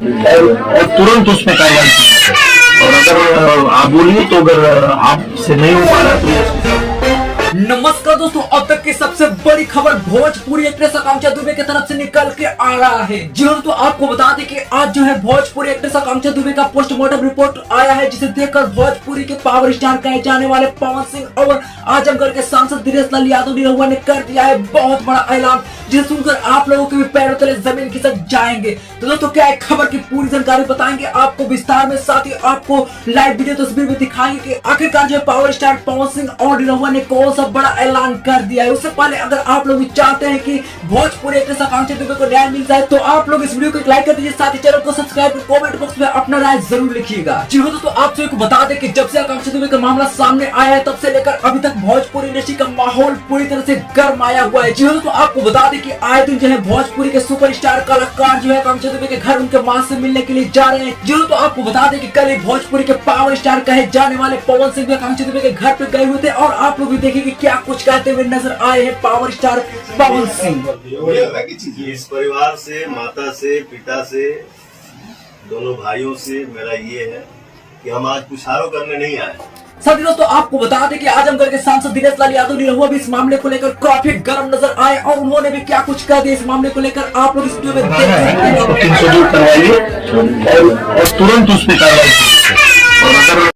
और तुरंत उस पर कार्रवाई की जाए। और अगर आप बोलिए तो अगर आपसे नहीं हो पा रहा तो नमस्कार दोस्तों, अब तक की सबसे बड़ी खबर भोजपुरी एक्ट्रेस आकांक्षा दुबे की तरफ से निकल के आ रहा है। जी हाँ, तो आपको बता दें कि आज जो है भोजपुरी एक्ट्रेस आकांक्षा दुबे का पोस्टमार्टम रिपोर्ट आया है, जिसे देखकर भोजपुरी के पावर स्टार कहे जाने वाले पवन सिंह और आजमगढ़ के सांसद दिनेश लाल यादव निरहुआ ने कर दिया है बहुत बड़ा ऐलान, जिसे सुनकर आप लोगों के भी पैरों तले जमीन खिसक जाएंगे। तो दोस्तों, क्या है खबर की पूरी जानकारी बताएंगे आपको विस्तार में, साथ ही आपको लाइव वीडियो तस्वीर में दिखाएंगे कि आखिरकार जो पावर स्टार पवन सिंह और निरहुआ ने कौन सा बड़ा ऐलान कर दिया है। उससे पहले अगर आप लोग चाहते हैं कि भोजपुरी एक्ट्रेस आकांक्षा दुबे को न्याय मिल जाए तो आप लोग इस वीडियो को लाइक कर दीजिए, साथ ही चैनल को सब्सक्राइब कर कमेंट बॉक्स में अपना राय जरूर लिखिएगा। जी हाँ दोस्तों, आप सभी को बता दें कि जब से आकांक्षा दुबे का मामला सामने आया है तब से लेकर अभी तक भोजपुरी इंडस्ट्री का माहौल पूरी तरह से गर्म आया हुआ है। जी हाँ दोस्तों, आपको बता दें कि आए दिन जो है भोजपुरी के सुपरस्टार कलाकार जो है आकांक्षा दुबे के घर उनके मां से मिलने के लिए जा रहे हैं। जी हाँ, तो आपको बता दें कि कल ही भोजपुरी के पावर स्टार कहे जाने वाले पवन सिंह भी आकांक्षा दुबे के घर पे गए हुए थे और आप लोग भी देखेंगे क्या कुछ कहते हुए नजर आए हैं पावर स्टार पवन सिंह। इस परिवार से, माता से, पिता से, दोनों भाइयों से मेरा ये है कि हम आज पुछारो करने नहीं आए। साथ ही दोस्तों, आपको बता दें कि आजमगढ़ के सांसद दिनेश लाल यादव निरहुआ भी इस मामले को लेकर काफी गर्म नजर आए और उन्होंने भी क्या कुछ कह दिया इस मामले को लेकर आप लोग इस वीडियो में देख सकते हैं। 302 करवाइए और तुरंत उस पर कार्रवाई की जाए। और अगर